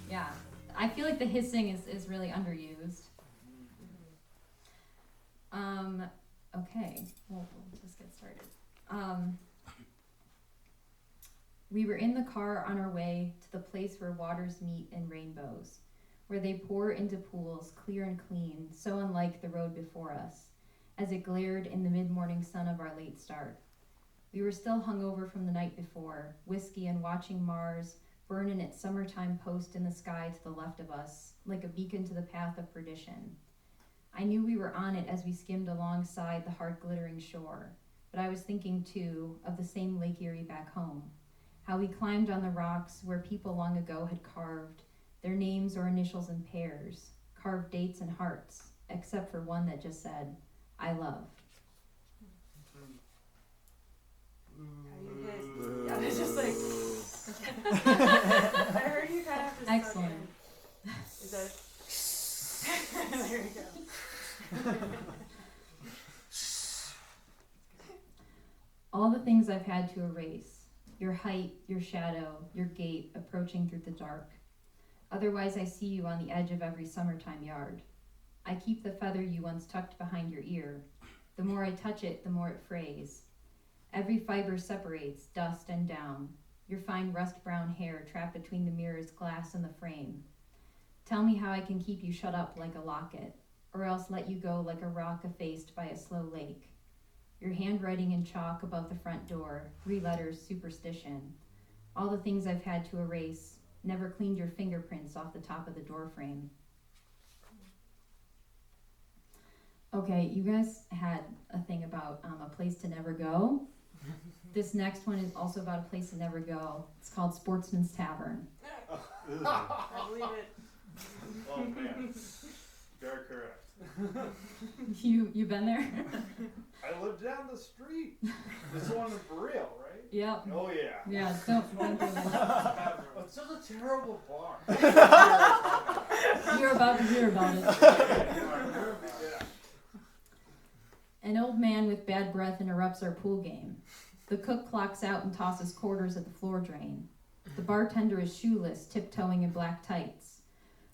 Yeah, I feel like the hissing is really underused. Okay, we'll just get started. We were in the car on our way to the place where waters meet in rainbows, where they pour into pools clear and clean, so unlike the road before us, as it glared in the mid-morning sun of our late start. We were still hungover from the night before, whiskey and watching Mars burn in its summertime post in the sky to the left of us, like a beacon to the path of perdition. I knew we were on it as we skimmed alongside the heart-glittering shore, but I was thinking, too, of the same Lake Erie back home, how we climbed on the rocks where people long ago had carved their names or initials in pairs, carved dates and hearts, except for one that just said, I love. Yeah, it's just like I heard you kind of have to Excellent. Is that there you go. All the things I've had to erase, your height, your shadow, your gait approaching through the dark. Otherwise I see you on the edge of every summertime yard. I keep the feather you once tucked behind your ear. The more I touch it, the more it frays. Every fiber separates, dust and down. Your fine rust-brown hair trapped between the mirror's glass and the frame. Tell me how I can keep you shut up like a locket, or else let you go like a rock effaced by a slow lake. Your handwriting in chalk above the front door, 3 letters, superstition. All the things I've had to erase, never cleaned your fingerprints off the top of the door frame. Okay, you guys had a thing about a place to never go. This next one is also about a place to never go. It's called Sportsman's Tavern. I believe it. Oh man, you're correct. You been there? I live down the street. This one in real, right? Yep. Oh yeah. Yeah, don't go there. It's such a terrible bar. You're about to hear about it. Yeah. An old man with bad breath interrupts our pool game. The cook clocks out and tosses quarters at the floor drain. The bartender is shoeless, tiptoeing in black tights.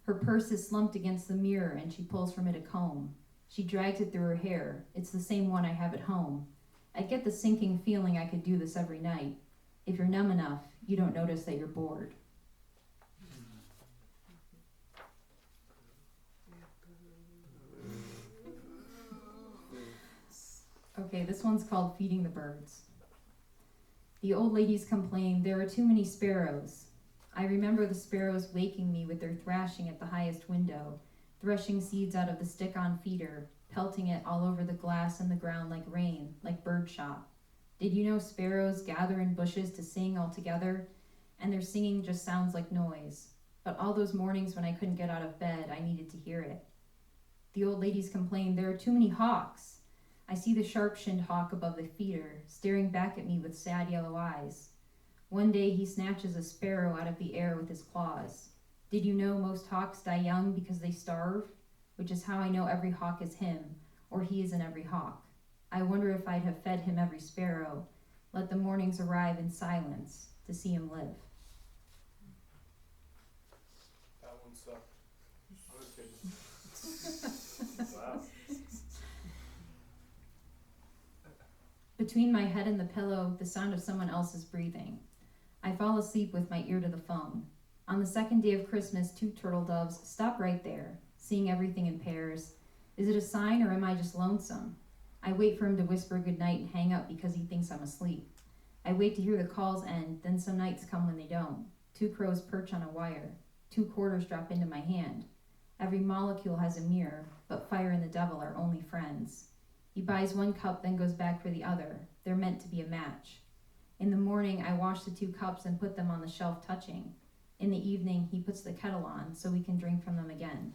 Her purse is slumped against the mirror and she pulls from it a comb. She drags it through her hair. It's the same one I have at home. I get the sinking feeling I could do this every night. If you're numb enough, you don't notice that you're bored. Okay, this one's called Feeding the Birds. The old ladies complain, there are too many sparrows. I remember the sparrows waking me with their thrashing at the highest window, threshing seeds out of the stick-on feeder, pelting it all over the glass and the ground like rain, like birdshot. Did you know sparrows gather in bushes to sing all together? And their singing just sounds like noise. But all those mornings when I couldn't get out of bed, I needed to hear it. The old ladies complain, there are too many hawks. I see the sharp-shinned hawk above the feeder, staring back at me with sad yellow eyes. One day he snatches a sparrow out of the air with his claws. Did you know most hawks die young because they starve? Which is how I know every hawk is him, or he is in every hawk. I wonder if I'd have fed him every sparrow, let the mornings arrive in silence to see him live. That one sucked. I was kidding. Wow. Between my head and the pillow, the sound of someone else's breathing. I fall asleep with my ear to the phone. On the second day of Christmas, 2 turtle doves stop right there, seeing everything in pairs. Is it a sign or am I just lonesome? I wait for him to whisper goodnight and hang up because he thinks I'm asleep. I wait to hear the calls end, then some nights come when they don't. 2 crows perch on a wire. 2 quarters drop into my hand. Every molecule has a mirror, but fire and the devil are only friends. He buys 1 cup, then goes back for the other. They're meant to be a match. In the morning, I wash the 2 cups and put them on the shelf touching. In the evening, he puts the kettle on so we can drink from them again.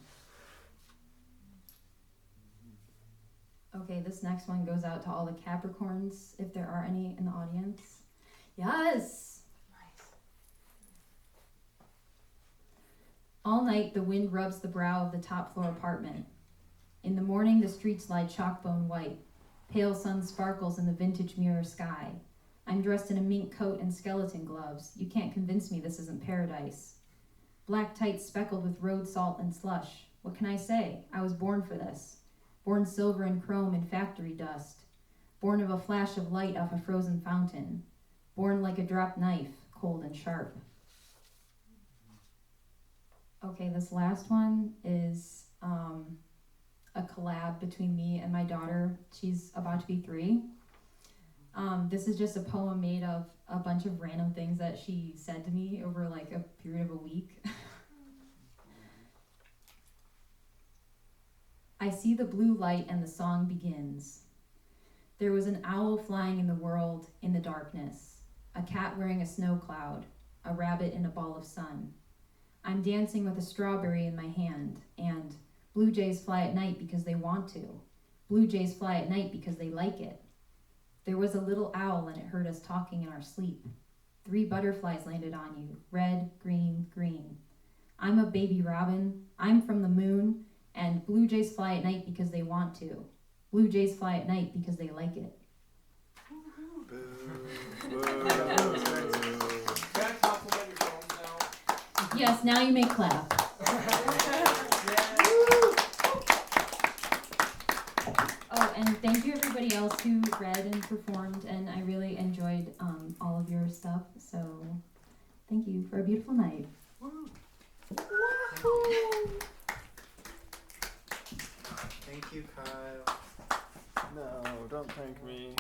Okay, this next one goes out to all the Capricorns, if there are any in the audience. Yes! Nice. All night, the wind rubs the brow of the top floor apartment. In the morning, the streets lie chalk-bone white. Pale sun sparkles in the vintage mirror sky. I'm dressed in a mink coat and skeleton gloves. You can't convince me this isn't paradise. Black tights speckled with road salt and slush. What can I say? I was born for this. Born silver and chrome and factory dust. Born of a flash of light off a frozen fountain. Born like a dropped knife, cold and sharp. Okay, this last one is a collab between me and my daughter. She's about to be 3. This is just a poem made of a bunch of random things that she said to me over like a period of a week. I see the blue light and the song begins. There was an owl flying in the world in the darkness, a cat wearing a snow cloud, a rabbit in a ball of sun. I'm dancing with a strawberry in my hand, and blue jays fly at night because they want to. Blue jays fly at night because they like it. There was a little owl and it heard us talking in our sleep. 3 butterflies landed on you, red, green, green. I'm a baby robin, I'm from the moon, and blue jays fly at night because they want to. Blue jays fly at night because they like it. Can I compliment your poems now? Yes, now you may clap. Oh, and thank you everybody else who read and performed, and I really enjoyed all of your stuff, so thank you for a beautiful night. Thank you, Kyle. No, don't thank me.